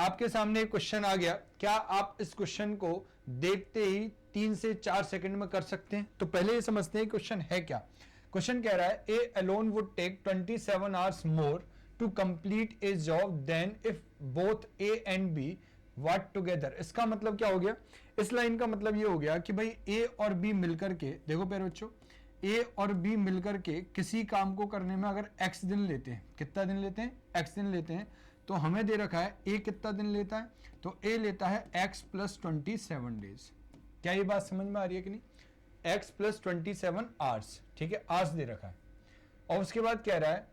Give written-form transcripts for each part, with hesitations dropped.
आपके सामने एक क्वेश्चन आ गया, क्या आप इस क्वेश्चन को देखते ही 3 से 4 सेकंड में कर सकते हैं? तो पहले ये समझते हैं क्वेश्चन है क्या। क्वेश्चन कह रहा है a alone would take 27 hours more to complete a job then if both a and b work together. इसका मतलब क्या हो गया, इस लाइन का मतलब ये हो गया कि भाई ए और बी मिलकर के, देखो प्यारे बच्चों, ए और बी मिलकर के किसी काम को करने में अगर x दिन लेते हैं, कितना दिन लेते हैं, x दिन लेते हैं, तो हमें दे रखा है ए कितना दिन लेता है, तो ए लेता है x प्लस 27 डेज। क्या ये बात समझ में आ रही है कि नहीं, x प्लस 27 आवर्स, ठीक है, आवर्स दे रखा है। और उसके बाद कह रहा है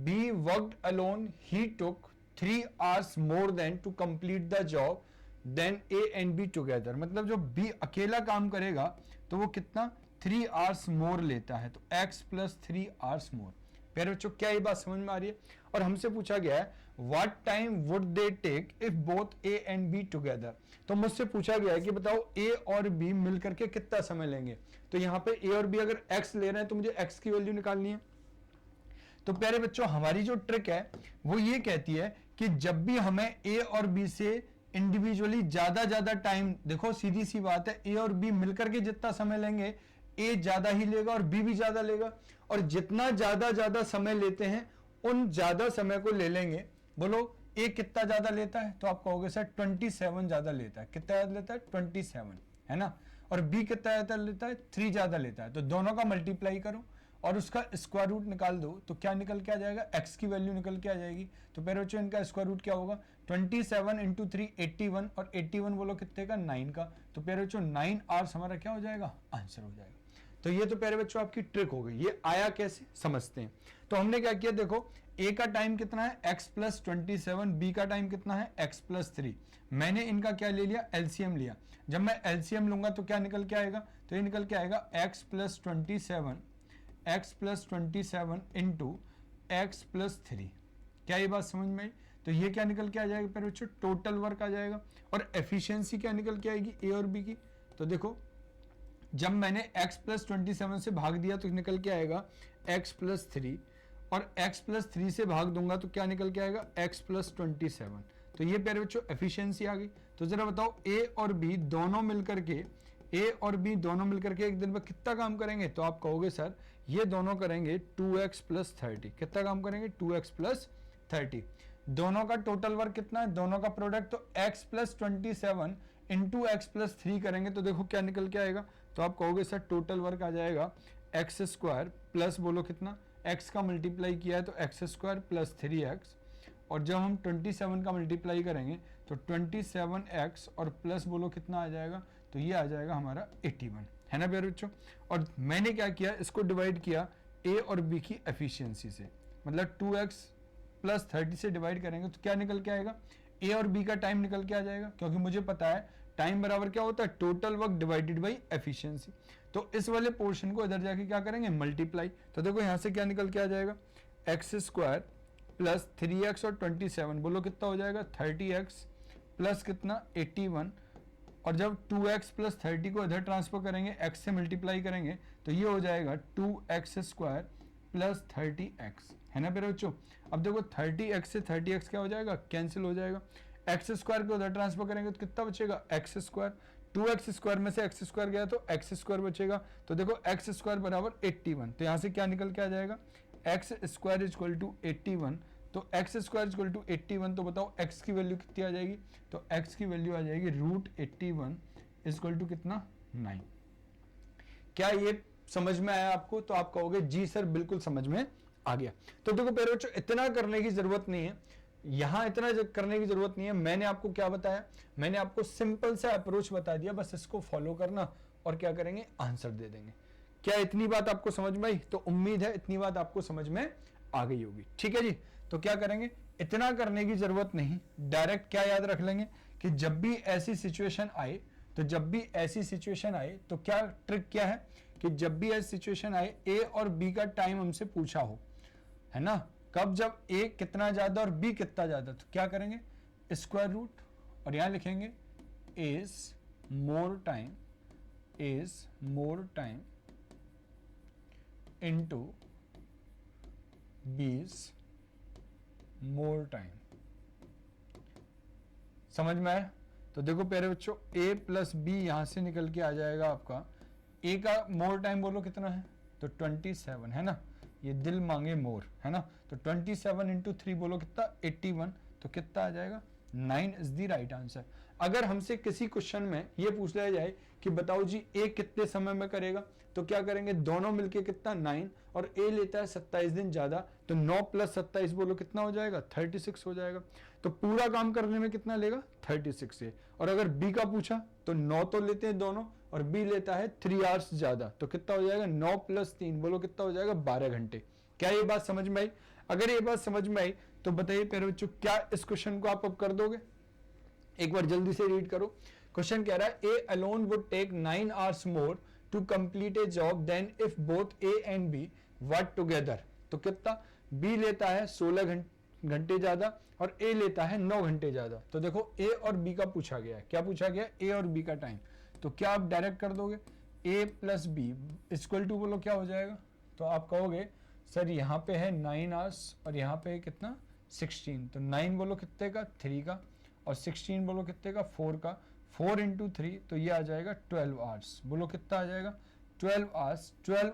b worked alone, he took 3 hours more than to complete the job then a and b together. मतलब जो बी अकेला काम करेगा तो वो कितना 3 आवर्स मोर लेता है, तो x प्लस 3 आवर्स मोर। प्यारे बच्चों क्या ये बात समझ में आ रही है। और हमसे पूछा गया है what time would they take if both a and b together. तो मुझसे पूछा गया है कि बताओ ए और बी मिलकर के कितना समय लेंगे। तो यहां पे ए और बी अगर x ले रहे हैं तो मुझे x की वैल्यू निकालनी है। तो प्यारे बच्चों हमारी जो ट्रिक है वो ये कहती है कि जब भी हमें ए और बी से इंडिविजुअली ज्यादा टाइम, देखो सीधी सी बात है, ए और बी मिलकर के जितना समय लेंगे ए ज्यादा ही लेगा और बी भी ज्यादा लेगा, और जितना ज्यादा समय लेते हैं उन ज्यादा समय को ले लेंगे। बोलो ए कितना ज्यादा लेता है, तो आप कहोगे सर 27 ज्यादा लेता है। कितना ज्यादा लेता है, 27, है ना। और बी कितना ज्यादा लेता है, 3 ज्यादा लेता है। तो दोनों का मल्टीप्लाई करो और उसका स्क्वायर रूट निकाल दो, तो क्या निकल के आ जाएगा, x की वैल्यू निकल के आ जाएगी। तो प्यारे बच्चों इनका स्क्वायर रूट क्या होगा, 27 इंटू 3 81, और 81 बोलो कितने का, 9 का। तो प्यारे बच्चों 9 आवर्स हमारा क्या हो जाएगा, आंसर हो जाएगा। तो ये तो प्यारे बच्चों आपकी ट्रिक हो गई। ये आया कैसे समझते हैं। तो हमने क्या किया, देखो a का टाइम कितना है x प्लस 27, b का टाइम कितना है x प्लस 3। मैंने इनका क्या ले लिया, एलसीएम लिया। जब मैं एलसीएम लूंगा तो क्या निकल के आएगा, तो ये निकल के आएगा x plus 27 into x plus 3। क्या ये बात समझ में आई। तो ये क्या निकल के आ जाएगा प्यारे बच्चों, टोटल वर्क आ जाएगा। और एफिशिएंसी क्या निकल के आएगी, ए और बी की। तो देखो जब मैंने x प्लस 27 से भाग दिया तो निकल के आएगा x प्लस 3, और x प्लस 3 से भाग दूंगा तो क्या निकल के आएगा, x प्लस 27। तो ये प्यारे बच्चों एफिशिएंसी आ गई। तो जरा बताओ a और b दोनों मिलकर के, ए और बी दोनों मिलकर के एक दिन में कितना काम करेंगे। तो आप कहोगे सर ये दोनों करेंगे 2x प्लस 30। कितना काम करेंगे, 2x प्लस 30। दोनों का टोटल वर्क कितना है, दोनों का प्रोडक्ट, तो x plus 27 into x plus 3 करेंगे तो देखो क्या निकल के आएगा। तो आप कहोगे सर टोटल वर्क आ जाएगा एक्स स्क्वायर प्लस, बोलो कितना, x का मल्टीप्लाई किया है तो एक्स स्क्वायर प्लस 3x, और जब हम 27 का मल्टीप्लाई करेंगे तो 27x और प्लस बोलो कितना आ जाएगा, तो ये आ जाएगा हमारा 81, है ना प्यारे बच्चों। और मैंने क्या किया, इसको डिवाइड किया a और b की एफिशिएंसी से, मतलब 2x प्लस 30 से डिवाइड करेंगे तो क्या निकल के आएगा, a और b का टाइम निकल के आ जाएगा। क्योंकि मुझे पता है टाइम बराबर क्या होता है, total work divided by efficiency. तो इस वाले पोर्शन को इधर जाके क्या करेंगे, मल्टीप्लाई। तो देखो यहां से क्या निकल के आ जाएगा, एक्स स्क्वायर प्लस 3x और 27, बोलो कितना हो जाएगा, 30x प्लस कितना 81, और जब 2x प्लस 30 को इधर ट्रांसफर करेंगे, x से मल्टीप्लाई करेंगे तो ये हो जाएगा 2x स्क्वायर प्लस 30x, है ना मेरे बच्चों। अब देखो 30x से 30x क्या हो जाएगा, कैंसिल हो जाएगा। एक्स स्क्वायर को उधर ट्रांसफर करेंगे तो कितना बचेगा, एक्स स्क्वायर। 2x स्क्वायर में से एक्स स्क्वायर गया तो एक्स स्क्वायर बचेगा। तो देखो एक्स स्क्वायर बराबर 81, तो यहाँ से क्या निकल के आ जाएगा, x square is equal to 81। तो x square is equal to 81, तो बताओ एक्स की वैल्यू कितनी आ जाएगी, तो एक्स की वैल्यू आ जाएगी √81 इज इक्वल टू कितना, 9। क्या ये समझ में आया आपको। तो आप कहोगे जी सर बिल्कुल समझ में आ गया। तो देखो प्यारे बच्चों इतना करने की जरूरत नहीं है, यहां इतना करने की जरूरत नहीं है। मैंने आपको क्या बताया, मैंने आपको सिंपल सा अप्रोच बता दिया, बस इसको फॉलो करना और क्या करेंगे, आंसर दे देंगे। क्या इतनी बात आपको समझ में आई, तो उम्मीद है इतनी बात आपको समझ में आ गई होगी। ठीक है जी, तो क्या करेंगे, इतना करने की जरूरत नहीं, डायरेक्ट क्या याद रख लेंगे कि जब भी ऐसी सिचुएशन आए, तो जब भी ऐसी सिचुएशन आए तो क्या ट्रिक क्या है कि जब भी ऐसी सिचुएशन आए ए और बी का टाइम हमसे पूछा हो, है ना, कब, जब ए कितना ज्यादा और बी कितना ज्यादा, तो क्या करेंगे, स्क्वायर रूट, और यहां लिखेंगे इज मोर टाइम इनटू बीज मोर टाइम। समझ में आया? तो देखो प्यारे बच्चों a प्लस बी यहाँ से निकल के आ जाएगा आपका, a का मोर टाइम बोलो कितना है, तो 27 है ना, ये दिल मांगे मोर है ना, तो 27 इंटू 3 बोलो कितना, 81, तो कितना आ जाएगा, 9 इज द राइट आंसर। अगर हमसे किसी क्वेश्चन में ये पूछ लिया जाए कि बताओ जी ए कितने समय में करेगा, तो क्या करेंगे, दोनों मिलके कितना 9, और ए लेता है 27 दिन ज्यादा, तो 9 प्लस 27 बोलो कितना हो जाएगा, 36 हो जाएगा। तो पूरा काम करने में कितना लेगा, 36 से। और अगर बी का पूछा तो 9 तो लेते हैं दोनों, और बी लेता है 3 आवर्स ज्यादा, तो कितना हो जाएगा, 9 प्लस 3 बोलो कितना हो जाएगा, 12 घंटे। क्या ये बात समझ में आई? अगर ये बात समझ में आई तो बताइए प्यारे बच्चों, क्या इस क्वेश्चन को आप अब कर दोगे? एक बार जल्दी से रीड करो। क्वेश्चन कह रहा है a alone would take 9 hours more to complete a job then if both a and b work together. तो कितना, बी लेता है 16 घंटे ज्यादा और ए लेता है 9 घंटे ज्यादा। तो देखो ए और बी का पूछा गया है, क्या पूछा गया, ए और बी का टाइम। तो क्या आप डायरेक्ट कर दोगे, ए प्लस बी इक्वल टू बोलो क्या हो जाएगा, तो आप कहोगे सर यहाँ पे है 9 आवर्स और यहाँ पे है कितना 16, तो 9 बोलो कितने का, 3 का, और 16 बोलो कितने का, 4 का, 4 इंटू 3 तो ये आ जाएगा 12 आवर्स। बोलो कितना आ जाएगा, 12 आवर्स। 12